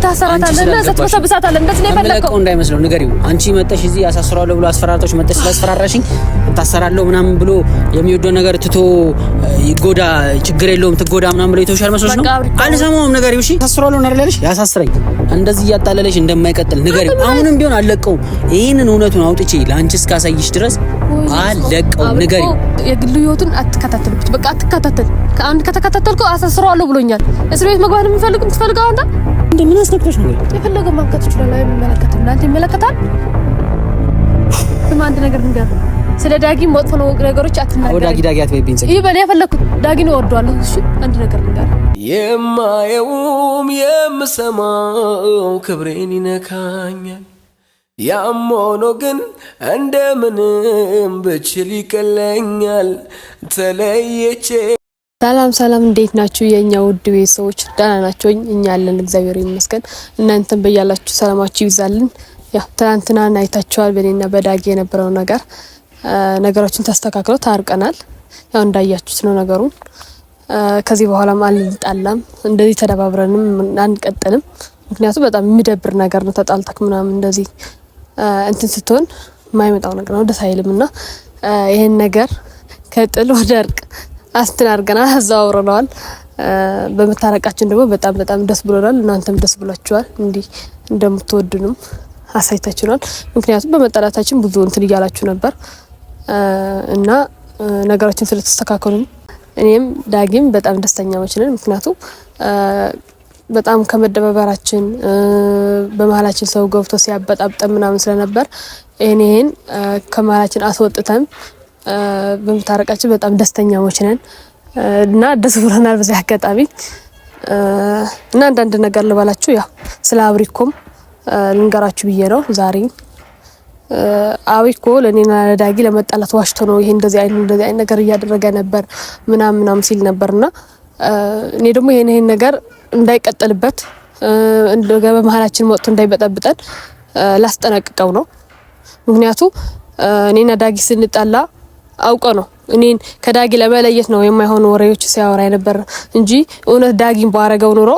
ታሰራታለና ዘትበሰብሳታለ እንደዚህ ነው የፈለከው እንዳይመስለው ንገሪው አንቺ መጣሽ እዚህ ያሳስራለሁ ብሎ አስፈራራቶች መጣሽ ስላስፈራራሽኝ ታሰራለሁ ምናምን ብሎ የሚወደው ነገር ትቶ ይጎዳ ችግር የለውም ትጎዳ ምናምን ብሎ ይተውሻል መስሎሽ ነው አልሰማውም ንገሪው እሺ ታሰራለሁ ነርላለሽ ያሳስረኝ እንደዚህ ያጣለለሽ እንደማይቀጥል ንገሪው አሁንም ቢሆን አለቀው ይሄንን እውነቱን አውጥቼ ላንቺ እስካሳይሽ ድረስ አለቀው ንገሪው የግል ህይወቱን አትከታተልብት በቃ አትከታተል ከአንድ ከተከታተልከው አሳስራለሁ ብሎኛል እስር ቤት መግባት የምትፈልገው አንተ እንደምን አስነክተሽ ነው የፈለገው ማንከት ይችላል አይመለከትም እናንተ ይመለከታል አንድ ነገር ንገር ስለ ዳጊ መጥፎ ነው ነገሮች አትናገር ዳጊ አትበይብኝ ጽጌ ይበል የፈለኩት ዳጊ ነው ወርዷለሁ እሺ አንድ ነገር ንገር የማየውም የምሰማው ክብሬን ይነካኛል ያሞኖ ግን እንደምንም ብችል ይቀለኛል ተለየቼ ሰላም እንዴት ናችሁ የኛ ውድ ቤተሰቦች ደህና ናችሁ እኛ አለን እግዚአብሔር ይመስገን እናንተም በያላችሁ ሰላማችሁ ይብዛልን ያ ትናንትና አይታችኋል በኔና በዳጊ የነበረው ነገሮችን ተስተካክለው ታርቀናል ያው እንዳያችሁት ነው ነገሩን ከዚህ በኋላም አልጣላም እንደዚህ ተደባብረንም አንቀጥልም ምክንያቱም በጣም የሚደብር ነገር ነው ተጣልተክ ምናምን እንደዚህ እንትን ስትሆን የማይመጣው ነገር ነው ደስ አይልምና ይሄን ነገር ከጥል ወደ እርቅ አስተናርገና አዛውረናል በመታረቃችን ደግሞ በጣም ደስ ብሎናል እናንተም ደስ ብላችኋል እንዲ እንደምትወዱንም አሳይታችኋል ምክንያቱም በመጣላታችን ብዙ እንትን ይያላችሁ ነበር እና ነገሮችን ስለተስተካከሉ እኔም ዳጊም በጣም ደስተኛዎች ነን ምክንያቱም በጣም ከመደባበራችን በመሃላችን ሰው ገብቶ ሲያበጣብጠን ምናምን ስለነበር እኔን ከመሃላችን አስወጥተን በመታረቃችን በጣም ደስተኛዎች ነን እና ደስ ብሎናል በዚህ አጋጣሚ እና አንዳንድ ነገር ልባላችሁ ያው ስለ አብሪኮም ልንገራችሁ ብዬ ነው ዛሬ አብሪኮ ለኔና ለዳጊ ለመጣላት ዋሽቶ ነው ይሄ እንደዚህ አይነት ነገር እያደረገ ነበር ምናምን ሲል ነበርና እኔ ደግሞ ይሄን ነገር እንዳይቀጥልበት እንደገና በመሃላችን ወጥቶ እንዳይበጠብጠን ላስጠነቅቀው ነው ምክንያቱም እኔና ዳጊ ስንጣላ አውቀ ነው እኔን ከዳጊ ለመለየት ነው የማይሆን ወሬዎች ሲያወራ ነበር እንጂ እውነት ዳጊን ባረገው ኑሮ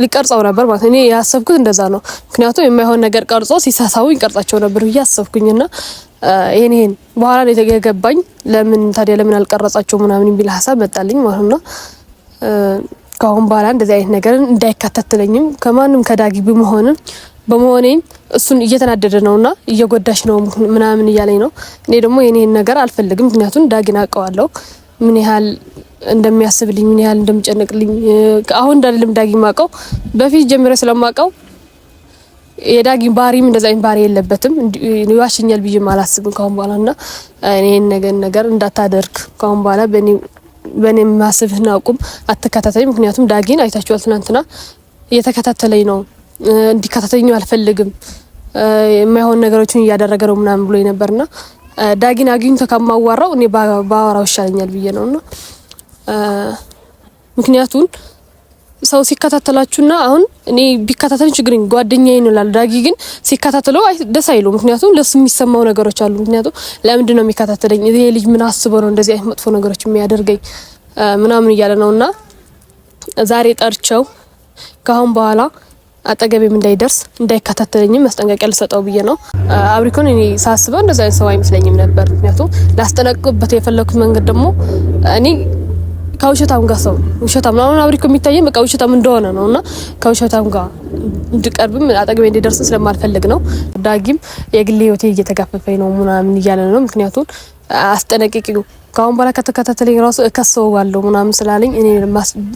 ሊቀርጸው ነበር ማለት እኔ ያሰብኩት እንደዛ ነው ምክንያቱም የማይሆን ነገር ቀርጾ ሲሳሳው ይቀርጻቸው ነበር ያሰብኩኝና ይሄን በኋላ ነው የተገባኝ ለምን አልቀረጻቸው ምናምን ቢል ሐሳብ መጣልኝ ማለት ነው ካሁን በኋላ እንደዚህ አይነት ነገር እንዳይከታተለኝም ከማንም ከዳጊ በመሆኔም እሱን እየተናደደ ነውና እየጎዳሽ ነው ምናምን ይያለኝ ነው እኔ ደግሞ የኔን ነገር አልፈልግም ምክንያቱም ዳጊን አውቀዋለሁ ምን ያህል እንደሚያስብልኝ ምን ያህል እንደምጨነቅልኝ አሁን እንዳለም ዳጊ ማቀው በፊት ጀምሮ ስለማቀው የዳጊ ባሪም እንደዛ አይነት ባሪ የለበትም ይዋሽኛል ብዬ ማላስብም ካሁን በኋላና እኔን ነገር እንዳታደርግ ካሁን በኋላ በኔ ማስብህና አቁም አትከታተለኝ ምክንያቱም ዳጊን አይታችኋል ትናንትና እየተከታተለኝ ነው እንዲከታተለኝ አልፈልግም የማይሆን ነገሮችን እያደረገ ነው ምናምን ብሎ ነበርና ዳጊን አግኝቶ ከማዋራው እኔ ባወራው ይሻለኛል ብዬ ነውና ምክንያቱም ሰው ሲከታተላችሁና አሁን እኔ ቢከታተልኝ ችግር ነው ጓደኛዬ ነው ላል ዳጊ ግን ሲከታተለው ደስ አይለው ምክንያቱም ለሱ የሚሰማው ነገሮች አሉ ምክንያቱም ለምንድን ነው የሚከታተለኝ ይሄ ልጅ ምን አስቦ ነው እንደዚህ አይነት መጥፎ ነገሮች የሚያደርገኝ ምናምን ይያለ ነውና ዛሬ ጠርቸው ካሁን በኋላ አጠገቤም እንዳይከታተለኝም ማስጠንቀቂያ ልሰጠው ብዬ ነው አብሪኮን እኔ ሳስበው እንደዛ አይነት ሰው አይመስለኝም ነበር ምክንያቱም ላስጠነቅቅበት የፈለኩት መንገድ ደግሞ እኔ ከውሸታም ጋር ሰው ውሸታም ነው አብሪኮ የሚታየው በቃ ውሸታም እንደሆነ ነውና ከውሸታም ጋር እንድቀርብም አጠገቤ እንዲደርስ ስለማልፈልግ ነው ዳጊም የግል ህይወቴ እየተጋፈፈኝ ነው ምናምን ይያለ ነው ምክንያቱም አስጠነቅቂው ካሁን በኋላ ከተከታተለኝ ራሱ እከሰዋለሁ ምናምን ስላለኝ እኔ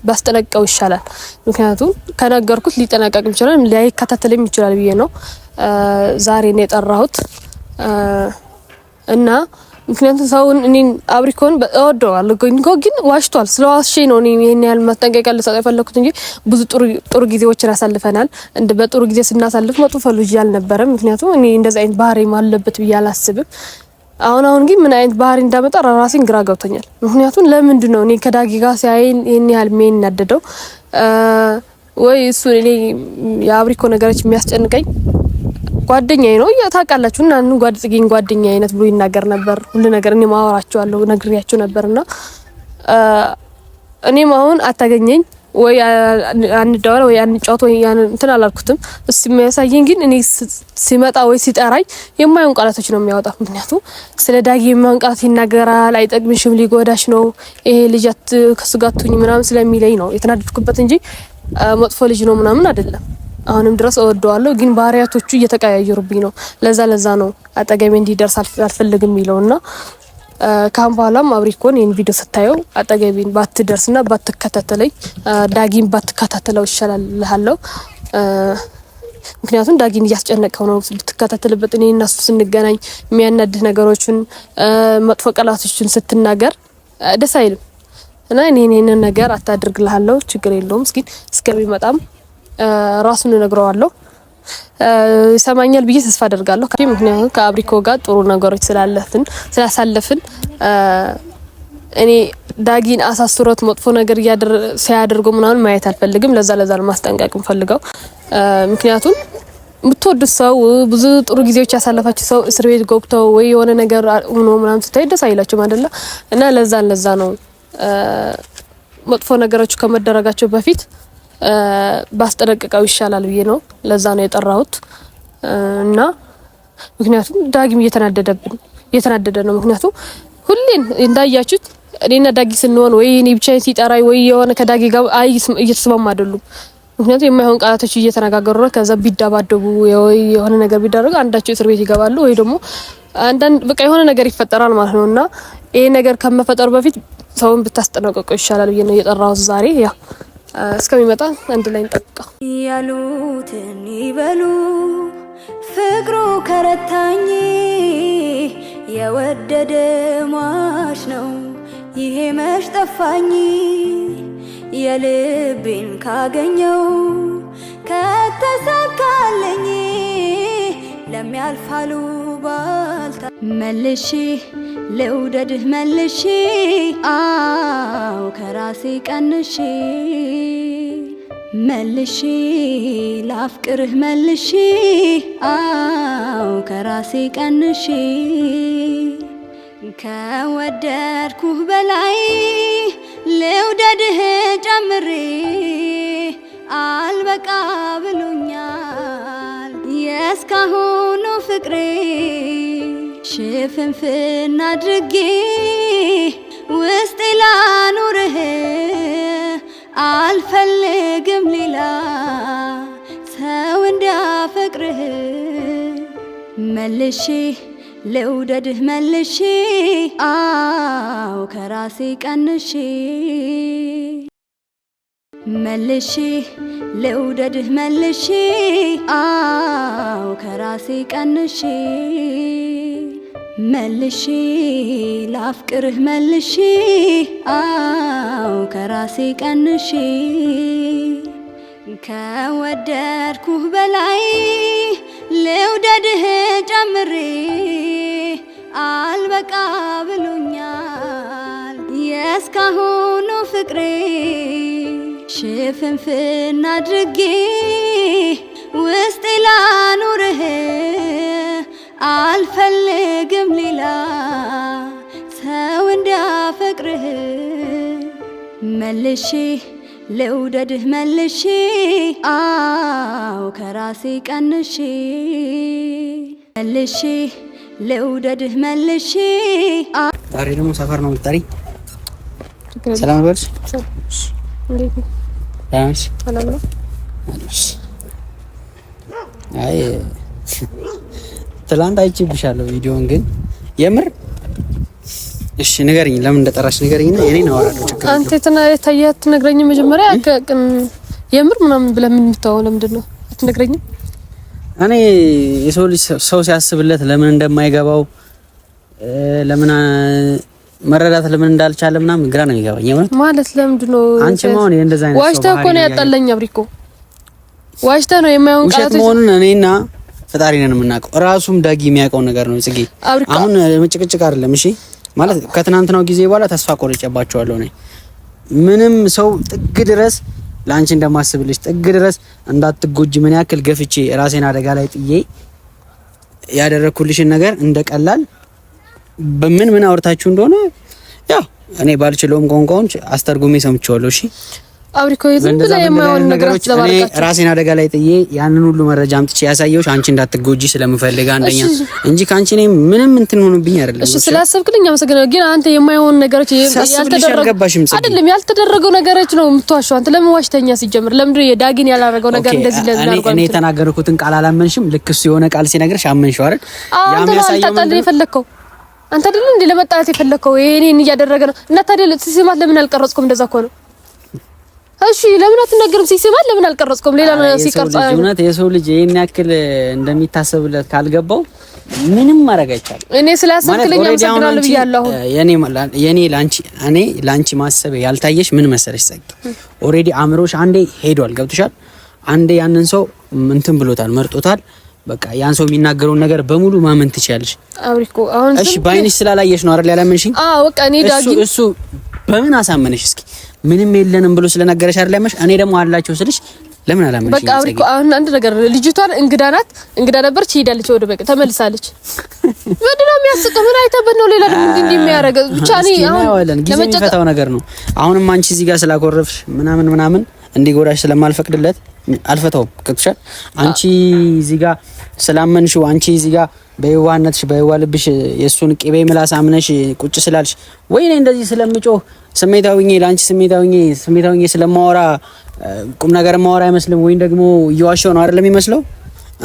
ባስጠነቀው ይሻላል ምክንያቱም ከነገርኩት ሊጠነቀቅ ይችላል ሊከታተለኝ ይችላል ብዬ ነው ዛሬ ነው የጠራሁት እና ምክንያቱም ሰውን እኔን አብሪኮን እወደዋለሁ ግን ዋሽቷል ስለዋሽኝ ነው እኔ ይሄን ያህል ማስጠንቀቂያ ልሰጠው የፈለኩት እንጂ ብዙ ጥሩ ጊዜዎችን አሳልፈናል በጥሩ ጊዜ ስናሳልፍ መጥፎ ልጅ አልነበረም ምክንያቱም እኔ እንደዛ አይነት ባህሪ ማለበት ብዬ አላስብም አሁን ግን ምን አይነት ባህሪ እንዳመጣ ራሴን ግራ ገብቶኛል ምክንያቱም ለምንድን ነው እኔ ከዳጊ ጋር ሲያይን ይሄን ያህል ምን ያደደው ወይ እሱ እኔ የአብሪኮ ነገሮች የሚያስጨንቀኝ ጓደኛዬ ነው ታውቃላችሁ እና ጓደኛዬ አይነት ብሎ ይናገር ነበር ሁሉ ነገር እኔ ማወራቸዋለሁ ነግሬያቸው ነበርና እኔም አሁን አታገኘኝ ወይ አንደዋለ ወይ አንጫወት ወይ እንትን አላልኩትም። እሱ የሚያሳየኝ ግን እኔ ሲመጣ ወይ ሲጠራኝ የማይሆን ቃላቶች ነው የሚያወጣው። ምክንያቱም ስለ ዳጊ የማይሆን ቃላት ይናገራል። አይጠቅምሽም፣ ሊጎዳሽ ነው፣ ይሄ ልጅት ከስጋቱኝ ምናምን ስለሚለኝ ነው የተናደድኩበት እንጂ መጥፎ ልጅ ነው ምናምን አይደለም። አሁንም ድረስ እወደዋለሁ፣ ግን ባህሪያቶቹ እየተቀያየሩብኝ ነው። ለዛ ነው አጠገቤ እንዲደርስ አልፈልግም የሚለውና ካም በኋላም አብሪኮን ይሄን ቪዲዮ ስታየው አጠገቤን ባትደርስና ባትከታተለኝ ዳጊን ባትከታተለው ይሻላል እልሃለሁ። ምክንያቱም ዳጊን እያስጨነቀው ነው ብትከታተልበት። እኔ እና እሱ ስንገናኝ የሚያናድህ ነገሮችን መጥፎ ቃላቶችን ስትናገር ደስ አይልም እና እኔን ነገር አታድርግልሃለሁ። ችግር የለውም። እስከሚመጣም ራሱን እነግረዋለሁ። ይሰማኛል ብዬ ተስፋ አደርጋለሁ። ምክንያቱም ከአብሪኮ ጋር ጥሩ ነገሮች ስላሳለፍን እኔ ዳጊን አሳስሮት መጥፎ ነገር ሲያደርጉ ምናምን ማየት አልፈልግም። ለዛ ነው ማስጠንቀቅ ፈልገው። ምክንያቱም የምትወዱት ሰው ብዙ ጥሩ ጊዜዎች ያሳለፋችሁ ሰው እስር ቤት ገብተው ወይ የሆነ ነገር ሆኖ ምናምን ስታይ ደስ አይላችሁም አይደለ? እና ለዛ ነው መጥፎ ነገሮች ከመደረጋቸው በፊት ባስጠነቅቀው ይሻላል ብዬ ነው። ለዛ ነው የጠራሁት እና ምክንያቱም ዳጊም እየተናደደ ነው። ምክንያቱም ሁሌን እንዳያችሁት እኔና ዳጊ ስንሆን ወይ እኔ ብቻዬን ሲጠራይ ወይ የሆነ ከዳጊ ጋር እየተስማማ አይደሉም። ምክንያቱም የማይሆን ቃላቶች እየተነጋገሩ ነው። ከዛ ቢዳባደቡ ወይ የሆነ ነገር ቢደረግ አንዳቸው እስር ቤት ይገባሉ ወይ ደግሞ አንዳንድ በቃ የሆነ ነገር ይፈጠራል ማለት ነውና ይሄ ነገር ከመፈጠሩ በፊት ሰውን ብታስጠነቅቀው ይሻላል ብዬ ነው የጠራሁት ዛሬ። ያ እስከሚመጣ አንድ ላይ እንጠብቀው። ያሉትን ይበሉ ፍቅሩ ከረታኝ የወደደ ሟች ነው ይሄ መች ጠፋኝ የልቤን ካገኘው ከተሳካለኝ ለሚያልፋሉ ባልታ መልሼ ልውደድህ መልሼ አው ከራሴ ቀንሼ መልሼ ላፍቅርህ መልሼ አው ከራሴ ቀንሼ ከወደድኩህ በላይ ልውደድህ ጨምሬ አልበቃ ብሎኛል የእስካሁኑ ፍቅሬ ሽፍንፍና አድርጌ ውስጤ ላኑርህ አልፈልግም ሌላ ሰው እንዲያፈቅርህ መልሼ ልውደድህ መልሼ አው ከራሴ ቀንሼ መልሼ ልውደድህ መልሼ አው ከራሴ ቀንሼ መልሼ ላፍቅርህ መልሼ አው ከራሴ ቀንሼ ከወደድኩህ በላይ ልውደድህ ጨምሬ አልበቃ ብሎኛል የእስካሁኑ ፍቅሬ ሽፍንፍና አድርጌ ውስጤ ላኑርህ አልፈልግም ሌላ ሰው እንዲያፈቅርህ መልሼ ልውደድህ መልሼ አው ከራሴ ቀንሼ መልሼ ልውደድህ መልሼ ዛሬ ደግሞ ሰፈር ነው የምትጠሪ? ሰላም በልሽ። አይ ትላንት አይቼብሻለሁ ቪዲዮን ግን የምር እሺ ንገረኝ፣ ለምን እንደጠራሽ ንገረኝና እኔ ነው አወራለሁ። ችግር አንተ ታያት ነግረኝ መጀመሪያ የምር ምናምን ብለህ ምን የምታወው ለምንድን ነው አትነግረኝም? እኔ የሰው ልጅ ሰው ሲያስብለት ለምን እንደማይገባው ለምን መረዳት ለምን እንዳልቻለ ምናምን ግራ ነው የሚገባኝ። የምር ማለት ለምንድን ነው አንቺ ማውን እንደዛ አይነት ሰው ዋሽታ እኮ ነው ያጣለኝ። አብሪኮ ዋሽታ ነው የማይሆን ቃላት ውሸት መሆኑን እኔና ፈጣሪ ነን የምናውቀው። ራሱም ዳጊ የሚያውቀው ነገር ነው። ጽጌ አሁን መጭቅጭቅ አይደለም እሺ። ማለት ከትናንትናው ጊዜ በኋላ ተስፋ ቆርጬባቸዋለሁ ነኝ። ምንም ሰው ጥግ ድረስ ላንቺ እንደማስብልሽ ጥግ ድረስ እንዳትጎጂ ምን ያክል ገፍቼ ራሴን አደጋ ላይ ጥዬ ያደረኩልሽን ነገር እንደቀላል በምን አውርታችሁ እንደሆነ ያው እኔ ባልችለውም ቋንቋውን አስተርጉሜ ሰምቼዋለሁ። እሺ አብሪኮ ዝም ብለህ የማይሆን ነገሮች እኔ ራሴን አደጋ ላይ ጥዬ ያንን ሁሉ መረጃ አምጥቼ ያሳየውሽ አንቺ እንዳትጎጂ ስለምፈልግ አንደኛ እንጂ ካንቺ እኔ ምንም እንትን ሆኖብኝ አይደለም። እሺ ስላሰብክልኝ አመሰግናለሁ። ግን አንተ የማይሆን ነገሮች አይደለም ያልተደረገው ነገሮች ነው የምትዋሸው አንተ። ለምን ዋሽተኛ ሲጀምር ለምንድን ነው የዳጊን ያላረገው ነገር እንደዚህ ለምን አርጓል? እኔ የተናገርኩትን ቃል አላመንሽም። ልክ እሱ የሆነ ቃል ሲነግርሽ አመንሽው አይደል? ያም ያሳየው ምንድን ነው አንተ አይደል እንዴ ለመጣላት የፈለከው? ይሄን እያደረገ ነው እና ታዲያ ሲስማት ለምን አልቀረጽኩም? እንደዛ እኮ ነው። እሺ ለምን አትናገርም? ሲስማት ለምን አልቀረጽኩም? ሌላ ነው ሲቀርጽ እውነት የሰው ልጅ ይሄን ያክል እንደሚታሰብለት ካልገባው ምንም ማድረግ አይቻልም። እኔ ስላሰብክልኝ አመሰግናለሁ ብያለሁ። የኔ ላንቺ ማሰብ ያልታየሽ ምን መሰለሽ ጸግ ኦሬዲ አምሮሽ አንዴ ሄዷል። ገብቶሻል? አንዴ ያንን ሰው እንትን ብሎታል፣ መርጦታል። በቃ ያን ሰው የሚናገረውን ነገር በሙሉ ማመን ትችያለሽ። አብሪኮ አሁን እሺ ባይንሽ ስላላየሽ ነው አይደል ያላመንሽኝ? በቃ እኔ ዳጊ እሱ በምን አሳመነሽ? እስኪ ምንም የለንም ብሎ ስለነገረሽ አይደል ያመንሽ? እኔ ደግሞ አላቸው ስልሽ ለምን አላመንሽ? በቃ አብሪኮ አሁን አንድ ነገር ልጅቷን እንግዳ ናት፣ እንግዳ ነበርች፣ ሄዳለች፣ ወደ በቃ ተመልሳለች። ምንድነው የሚያስቀው? ምን አይተበት ነው ሌላ እንዴ የሚያረጋ? ብቻ እኔ አሁን ለመጨቀው ነገር ነው። አሁንም አንቺ እዚህ ጋር ስላኮረፍሽ ምናምን እንዲጎዳሽ ስለማልፈቅድለት አልፈታውም። ከክሻል አንቺ እዚህ ጋር ስላመንሽው አንቺ እዚህ ጋር በየዋህነትሽ በየዋህ ልብሽ የሱን ቅቤ ምላስ አምነሽ ቁጭ ስላልሽ ወይኔ እንደዚህ ስለምጮህ ስሜታዊኝ ላንቺ ስሜታዊኝ ስለማወራ ቁም ነገር ማወራ አይመስልም ወይ ደግሞ እየዋሸው ነው አይደለም የሚመስለው?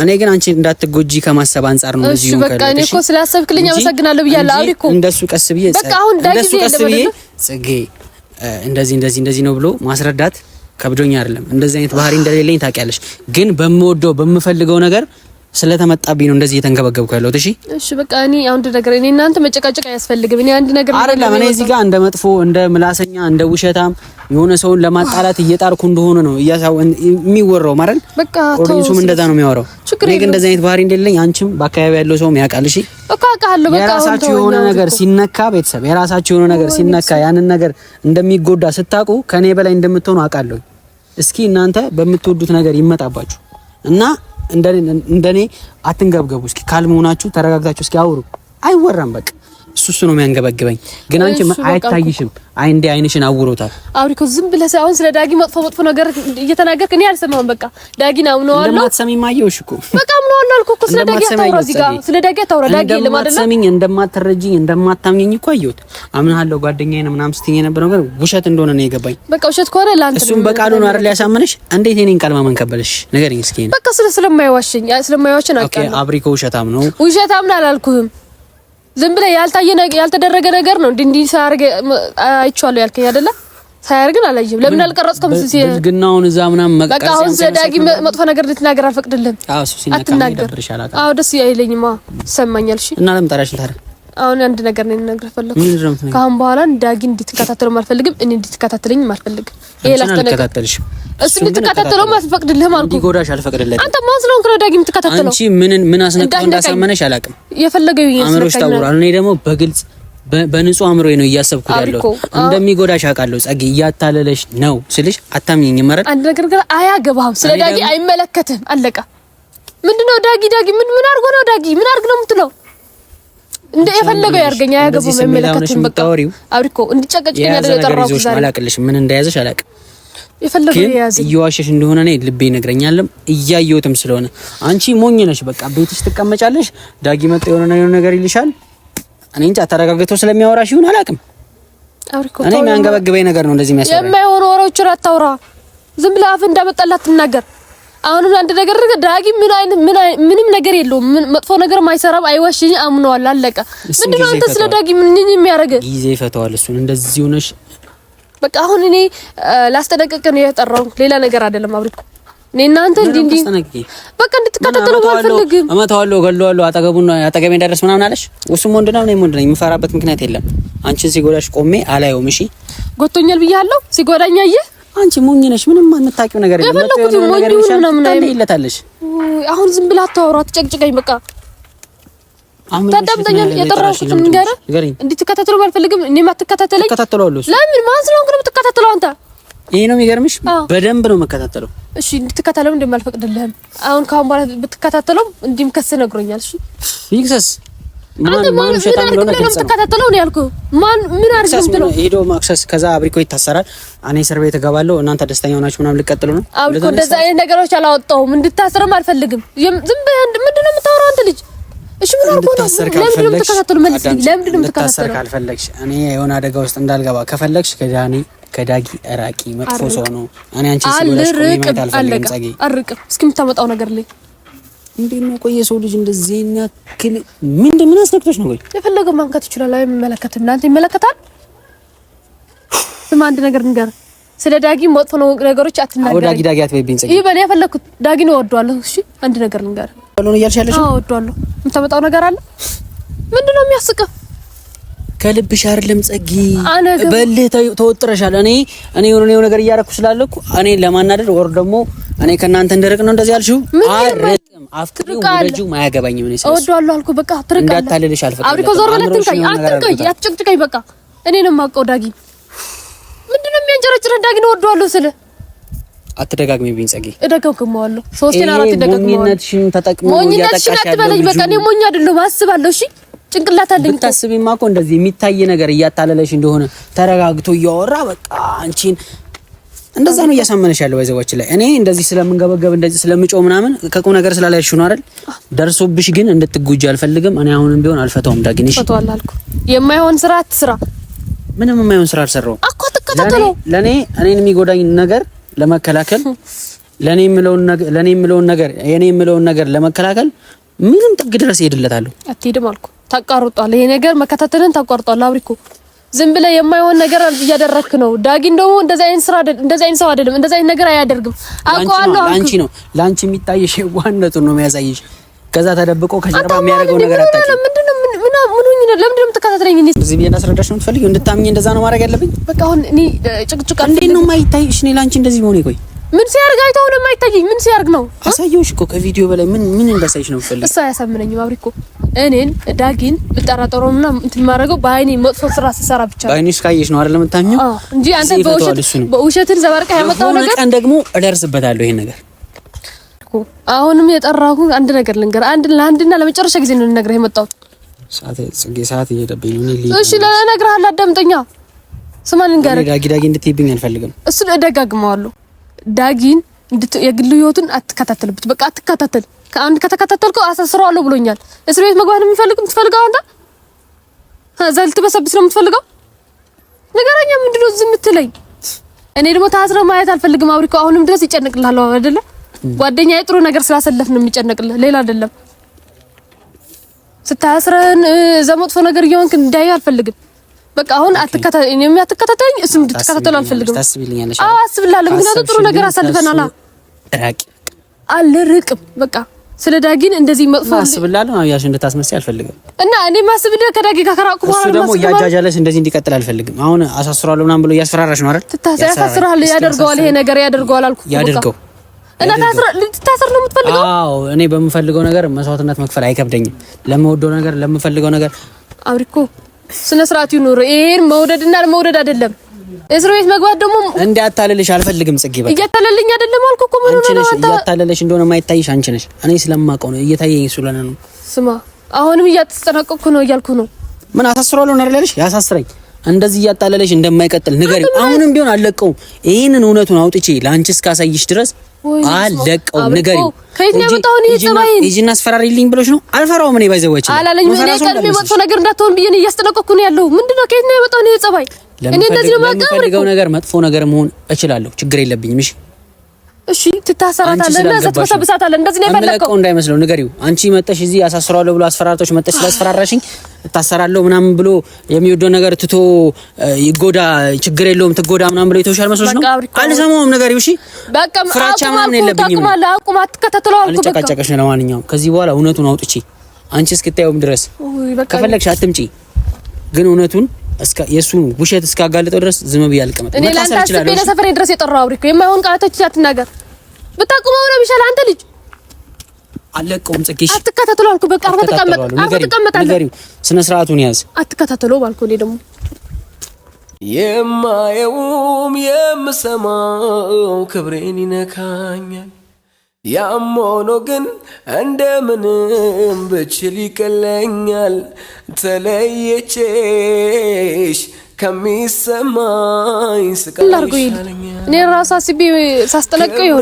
እኔ ግን አንቺ እንዳትጎጂ ከማሰብ አንፃር ነው እዚህ ነው። በቃ እኔ እኮ ስላሰብክልኝ አመሰግናለሁ ብያለሁ። አብሪኮ እንደሱ ቀስ ብዬ በቃ አሁን ዳጊ ጽጌ እንደዚህ ነው ብሎ ማስረዳት ከብዶኝ አይደለም። እንደዚህ አይነት ባህሪ እንደሌለኝ ታውቂያለሽ። ግን በምወደው በምፈልገው ነገር ስለተመጣብኝ ነው እንደዚህ እየተንገበገብኩ ያለሁት። እሺ በቃ እኔ አንድ ነገር እኔ እናንተ መጨቃጨቅ አያስፈልግም። እኔ አንድ ነገር አይደለም እኔ እዚህ ጋር እንደ መጥፎ እንደ ምላሰኛ እንደ ውሸታም የሆነ ሰውን ለማጣላት እየጣርኩ እንደሆነ ነው የሚወራው ማለት በቃ ኦዲንሱም እንደዛ ነው የሚያወራው። እኔ ግን እንደዚህ አይነት ባህሪ እንደሌለኝ አንቺም በአካባቢ ያለው ሰውም ያውቃል። እሺ በቃ አውቃለሁ። በቃ የራሳችሁ የሆነ ነገር ሲነካ ቤተሰብ የራሳችሁ የሆነ ነገር ሲነካ ያንን ነገር እንደሚጎዳ ስታውቁ ከኔ በላይ እንደምትሆኑ አውቃለሁ። እስኪ እናንተ በምትወዱት ነገር ይመጣባችሁ እና እንደኔ አትንገብገቡ። እስኪ ካልም ሆናችሁ ተረጋግታችሁ እስኪ አውሩ። አይወራም በቃ እሱ ነው የሚያንገበግበኝ። ግን አንቺ አይታይሽም። እንዴ አይንሽን አውሮታል። አብሪኮ ዝም ብለህ አሁን ስለ ዳጊ መጥፎ ነገር እየተናገርክ እኔ አልሰማም። በቃ ዳጊን አምነዋለሁ። እንደማትሰሚ ማየውሽ እኮ በቃ አምነዋለሁ አልኩ እኮ። ስለ ዳጊ አታውራ፣ እዚህ ጋር ስለ ዳጊ አታውራ። ዳጊ ለማደለ እንደማትሰሚኝ እንደማትረጂኝ እንደማታምኚኝ እኮ አየሁት። አምናለሁ ጓደኛዬ ነው ምናምን ስትይኝ የነበረው ነገር ውሸት እንደሆነ ነው የገባኝ። በቃ ውሸት ከሆነ ላንተ እሱም በቃሉ ነው አይደል ያሳመነሽ? እንዴት የኔን ቃል ማመን ከበለሽ? ንገሪኝ እስኪ። በቃ ስለማይዋሽኝ አውቃለሁ። ኦኬ አብሪኮ ውሸታም ነው አላልኩህም። ዝም ብለህ ያልተደረገ ነገር ነው እንዴ ሳያርግ አይቻለሁ ያልከኝ አይደለ? ሳያርግን አላየም። ለምን አልቀረጽከም? ብልግናውን እዛ ምናምን መቀረጽ በቃ አሁን ዘዳጊ መጥፎ ነገር ልትናገር አልፈቅድልህም። አዎ እሱ ሲናገር ይደብርሻል። አዎ ደስ አይለኝማ፣ ይሰማኛል። እሺ እና ለምን ጠራሽ? ታዲያ አሁን አንድ ነገር ነው ልነግርህ ፈለኩ። ካሁን በኋላ ዳጊ እንድትከታተለው አልፈልግም፣ እኔ እንድትከታተለኝ አልፈልግም። ይሄ ላስተነግርሽ እሱ እንድትከታተለው አልፈቅድልህም አልኩ። እንዲጎዳሽ አልፈቅድልህም። አንተ ማን ስለሆንክ ነው ዳጊ የምትከታተለው? አንቺ ምን አስነካው እንዳሳመነሽ አላውቅም። የፈለገው ይሄን አምሮሽ ታውራል። እኔ ደግሞ በግልጽ በንጹህ አምሮዬ ነው እያሰብኩት ያለው። እንደሚጎዳሽ አውቃለሁ። ጸጊ እያታለለሽ ነው ስልሽ አታምኚኝም ማለት አንድ ነገር ግን አያገባህም። ስለ ዳጊ አይመለከትህም። አለቃ ምንድነው ዳጊ ምን አድርጎ ነው ዳጊ ምን አድርግ ነው የምትለው? እንደ የፈለገው ያርገኛ ያገባው የሚመለከቱን በቃ አብሪኮ እንዲጨቀጭኝ ያደረገ ተራውኩ ዛሬ አላቅልሽም። ምን እንደያዘሽ አላቅ የፈለገው ያዝ እየዋሸሽ እንደሆነ ነው ልቤ ይነግረኛልም እያየሁትም ስለሆነ አንቺ ሞኝ ነሽ። በቃ ቤትሽ ትቀመጫለሽ። ዳጊ መጣ የሆነ ነገር ይልሻል። እኔ እንጃ ተረጋግቶ ስለሚያወራሽ ይሁን አላቅም። አብሪኮ እኔ የሚያንገበግበኝ ነገር ነው እንደዚህ የሚያስወራ የማይሆን ወሬዎች አታውራ። ዝም ብለህ አፍ እንዳመጣላት ትናገር። አሁንም አንድ ነገር ዳጊ ምንም ነገር የለውም። መጥፎ ነገር ማይሰራም አይዋሽኝ አምነዋል። አለቀ። ምንድነው አንተ ስለ ዳጊ ምን የሚያረጋ ጊዜ ይፈታዋል። እሱን እንደዚህ ሆነሽ በቃ አሁን እኔ ላስጠነቅቅ ነው የጠራው ሌላ ነገር አይደለም። አብሪኮ እኔ እናንተ እንዴ በቃ እንድትከታተለው አልፈልግም። እመታዋለሁ፣ ገለዋለሁ፣ አጠገቤ እንዳደረስ ምናምን አለሽ። እሱም ወንድ ነው እኔም ወንድ ነኝ። የምፈራበት ምክንያት የለም። አንቺን ሲጎዳሽ ቆሜ አላየውም። እሺ ጎቶኛል ብያለሁ። ሲጎዳኛ አንቺ ሞኝ ነሽ። ምንም የምታውቂው ነገር የለም። የፈለኩት ሞኝ ይሁን ምናምን ይለታለሽ። አሁን ዝም ብላ አታወራ፣ ትጨቅጭቀኝ። በቃ ታዳምጠኛል። የጠራሁት ንገረህ እንድትከታተለው አልፈልግም። እኔ ማትከታተለኝ ተከታተለው። ለምን ማን ስለሆንክ ነው የምትከታተለው አንተ? ይሄ ነው የሚገርምሽ። በደንብ ነው መከታተለው። እሺ እንድትከታተለው እንደማልፈቅድልህም አሁን ካሁን በኋላ ብትከታተለው እንዲም ከስ ነግሮኛል። እሺ ይክሰስ ማን ሸታም ብሎ ነው ተከታተለው ነው ያልኩ ማን ምን አርግም ብሎ ሄዶ ማክሰስ ከዛ አብሪኮ ይታሰራል እኔ እስር ቤት እገባለሁ እናንተ ደስተኛ ሆናችሁ ምናምን ልቀጥሉ ነው አብሪኮ እንደዛ አይነት ነገሮች አላወጣሁም እንድታሰርም አልፈልግም ዝም ብለህ ምንድነው የምታወራው አንተ ልጅ እሺ ምን አርጎ ነው ለምን ተከታተሉ መልስልኝ ለምን ተከታተሉ ካልፈለግሽ እኔ የሆነ አደጋ ውስጥ እንዳልገባ ከፈለግሽ ከዳጊ ራቂ መጥፎ ሰው ነው እኔ አንቺ ሲወለሽ ቆሜ አልፈልግም ጸጊ አርቅም እስኪ የምታመጣው ነገር ላይ እንዴት ነው ቆየ ሰው ልጅ እንደዚህ ያክል ምን አስነክቶሽ ነው? ቆይ የፈለገው ማንከት ይችላል። አይ መመለከትም እናንተ ይመለከታል። ስማ አንድ ነገር ንገር። ስለ ዳጊ መጥፎ ነው ነገሮች አትናገር። ዳጊ አትበይብኝ ጸጊ። ይበል የፈለኩት ዳጊ ነው ወደዋለሁ። እሺ አንድ ነገር ንገር። ነው እያልሻለሽ? አዎ ወደዋለሁ። የምታመጣው ነገር አለ? ምንድነው የሚያስቀው? ከልብሽ አይደለም ጸጊ በልህ ተወጥረሻል። እኔ የሆነ ነገር እያረኩ ስላለኩ እኔ ለማናደድ ወር ደግሞ እኔ ከናንተ እንደርቅ ነው እንደዚህ ያልሽው አረቅም አፍቅሪው ወደጁ ማያገባኝ ምን ይሰስ እወደዋለሁ አልኩ በቃ ትርቃለህ እንዳታለልሽ አልፈቀደም አብሪኮ ዞር በለት አትንካኝ አትጨቅጭቀኝ በቃ እኔ ነው የማውቀው ዳጊ ምንድነው የሚያንጨረጭረ ዳጊ ነው እወደዋለሁ ስለ አትደጋግሚብኝ ጸጊ እደጋግመዋለሁ ሶስቴና አራት እደጋግመዋለሁ ሞኝነትሽን ተጠቅሞ ሞኝነትሽን አትበለኝ በቃ እኔ ሞኝ አይደለሁ አስባለሁ እሺ ጭንቅላት አለኝ ብታስቢማ እኮ እንደዚህ የሚታይ ነገር እያታለለሽ እንደሆነ ተረጋግቶ እያወራ በቃ አንቺን እንደዛ ነው እያሳመነሽ ያለው ባይዘዋችን ላይ እኔ እንደዚህ ስለምንገበገብ እንደዚህ ስለምጮህ ምናምን ከቁም ነገር ስላላይሽ ነው አይደል ደርሶብሽ ግን እንድትጉጂ አልፈልግም እኔ አሁንም ቢሆን አልፈታውም ዳግኒሽ ፈቷል አልኩ የማይሆን ስራ አትስራ ምንም የማይሆን ስራ አልሰራው እኮ ተከታተለው ለኔ እኔን የሚጎዳኝ ነገር ለመከላከል ለኔ የምለውን ነገር ለመከላከል ምንም ጥግ ድረስ ይሄድለታለሁ አትሄድም አልኩ ታቋርጧል ይሄ ነገር መከታተልን ታቋርጧል አብሪኮ ዝም ብለህ የማይሆን ነገር እያደረክ ነው ዳጊን ደግሞ እንደዛ አይነት ስራ እንደዛ አይነት ሰው አይደለም እንደዛ አይነት ነገር አያደርግም አውቀዋለሁ ላንቺ የሚታየሽ ዋነቱን ነው የሚያሳይሽ ከዛ ተደብቆ ከጀርባ የሚያደርገው ነገር አታውቂም ምንድነው ለምንድነው የምትከታተለኝ እዚህ ቢያና አስረዳሽ ነው የምትፈልጊው እንድታምኚ እንደዛ ነው ማድረግ ያለብኝ በቃ አሁን እኔ ጭቅጭቅ እንዴት ነው የማይታይሽ እኔ ላንቺ እንደዚህ ሆነ ይቆይ ምን ሲያርግ አይተው ነው የማይታየኝ ምን ሲያርግ ነው አሳየውሽ እኮ ከቪዲዮ በላይ ምን እንዳሳይሽ ነው የምፈልገው እሱ አያሳምነኝም አብሪኮ እኔን ዳጊን ብጠራጠረውና እንትን ማድረገው በአይኔ መጥፎ ስራ ሲሰራ ብቻ በአይኔሽ ካየሽ ነው አይደል የምታምኚው እንጂ አንተ በውሸትን ዘባርቀህ ያመጣው ነገር ቀን ደግሞ እደርስበታለሁ ይሄን ነገር አሁንም የጠራሁ አንድ ነገር ልንገር ለአንድና ለመጨረሻ ጊዜ ነው ልነግርህ የመጣው ሰዓት እየደበኝ ነው እኔ እሺ ለነግርህ አዳምጠኛ ስማ ልንገርህ ዳጊ እንድትይብኝ አልፈልግም እሱ እደጋግመዋለሁ ዳጊን የግል ህይወቱን አትከታተልበት በቃ አትከታተል ከአንድ ከተከታተልከው አሳስረዋለሁ ብሎኛል እስር ቤት መግባት ነው የምትፈልገው አንተ ዘልት በሰብስ ነው የምትፈልገው ነገረኛ ምንድነው ዝም ትለኝ እኔ ደግሞ ታስረ ማየት አልፈልግም አብሪኮ አሁንም ድረስ ይጨነቅልሃል አይደለ ጓደኛዬ ጥሩ ነገር ስላሰለፍ ነው የሚጨነቅልህ ሌላ አይደለም ስታስረን ዘመጥፎ ነገር እየሆንክ እንዳይ አልፈልግም በቃ አሁን አትከታተለኝ እሱም እንድትከታተል አልፈልግም ታስቢልኛለሽ አዎ አስብላለሁ ምክንያቱም ጥሩ ነገር አሳልፈናል አልርቅም በቃ ስለ ዳጊን እንደዚህ መጥፎ አስብላለሁ ያሽ እንድታስመስይ አልፈልግም እና እኔ ማስብልህ ከዳጊ ጋር ከራቁ በኋላ እሱ ደግሞ ያጃጃለሽ እንደዚህ እንዲቀጥል አልፈልግም አሁን አሳስራለሁ ምናምን ብሎ ያስፈራራሽ ነው አይደል ያሳስራል ያደርገዋል ይሄ ነገር ያደርገዋል አልኩ ያደርገው እና ልትታሰር ነው የምትፈልገው አዎ እኔ በምፈልገው ነገር መስዋዕትነት መክፈል አይከብደኝም ለምወደው ነገር ለምፈልገው ነገር አብሪኮ ስነ ስርዓት ይኑር ይሄን መውደድና ለመውደድ አይደለም እስር ቤት መግባት ደግሞ እንዳታለልሽ አልፈልግም ጽጌ በቃ እያታለልኝ አይደለም አልኩ እኮ ምን ነው እያታለልሽ እንደሆነ ማይታይሽ አንቺ ነሽ እኔ ስለማውቀው ነው እየታየኝ ስለሆነ ነው ስማ አሁንም እያተጠናቀቅኩ ነው እያልኩ ነው ምን አሳስሯለሁ ነው አይደልሽ ያሳስረኝ እንደዚህ እያታለለሽ እንደማይቀጥል ንገሪ አሁንም ቢሆን አለቀው ይሄንን እውነቱን አውጥቼ ላንቺ እስካሳይሽ ድረስ አለቀው ንገሪ ከየት ነው የመጣው ይሄ ጸባይ እጂና አስፈራሪልኝ ብሎሽ ነው አልፈራውም እኔ ባይዘወች አላለኝ ምን ቀልብ መጥፎ ነገር እንዳትሆን ብዬ እያስጠነቀቅኩ ነው ያለው ምንድነው ከየት ነው የመጣው ይሄ ጸባይ እኔ እንደዚህ ነው ማቀብረው ነገር መጥፎ ነገር መሆን እችላለሁ ችግር የለብኝም እሺ ትታሰራታለህ እና ዘትበሰብሳታለህ እንደዚህ ነው የፈለከው እንዳይመስለው ንገሪው አንቺ መጣሽ እዚህ አሳስራለሁ ብሎ አስፈራርቶሽ መጣሽ ስላስፈራራሽኝ እታሰራለሁ ምናምን ብሎ የሚወደው ነገር ትቶ ይጎዳ ችግር የለውም ትጎዳ ምናምን ብሎ ይተውሻል መስሎሽ ነው አልሰማውም ንገሪው እሺ በቃ ፍራቻ ምናምን የለብኝም አቁም አትከታተለው አልኩ በቃ ጨቀጨቀሽ ነው ለማንኛውም ከዚህ በኋላ እውነቱን አውጥቼ አንቺ እስክታየውም ድረስ ከፈለግሽ አትምጪ ግን እውነቱን የሱን ውሸት እስካጋለጠው ድረስ ዝም ብዬ አልቀመጥ እኔ ላንተ አስቤ ለሰፈሬ ድረስ የጠራው አብሪኮ የማይሆን ቃላቶች አትናገር ብታቁመው ነው ቢሻል አንተ ልጅ አለቀውም ጽጌሽ አትከታተለው አልኩ በቃ አርፈህ ተቀመጣለህ ንገሪው ስነ ስርዓቱን ያዝ አትከታተለው ባልኩ እኔ ደግሞ የማየውም የምሰማው ክብሬን ይነካኛል ያም ሆኖ ግን እንደምንም ብችል ይቀለኛል ተለየቼሽ ከሚሰማኝ ስቃይ ይሻለኛል። እኔ ራስ አስቤ ሳስጠነቀው ይሄው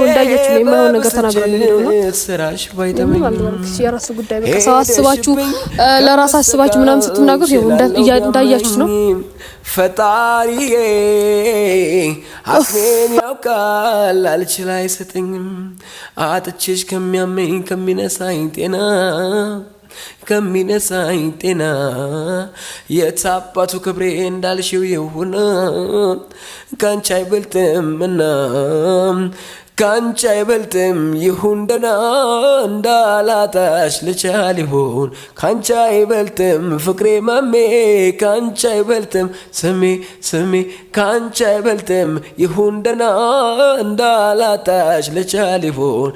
እንዳያችሁ ነው የማይሆን ነገር ተናግረን ነው ስራሽ ባይተመኝ የራስ ጉዳይ በቃ ሰው አስባችሁ ለራስ አስባችሁ ምናምን ስትናገሩ ይሄው እንዳያችሁ ነው። ፈጣሪዬ አስሜን ያውቃል አልችል አይሰጠኝም አጥቼሽ ከሚያመኝ ከሚነሳኝ ጤና የታባቱ ክብሬ እንዳልሽው ይሁን ካንቺ አይበልጥምና ካንቺ አይበልጥም ይሁን ደና እንዳላጣሽ ልቻል ይሁን ካንቺ አይበልጥም ፍቅሬ ማሜ ካንቺ አይበልጥም ስሜ ካንቺ አይበልጥም ይሁን ደና እንዳላጣሽ ልቻል ይሁን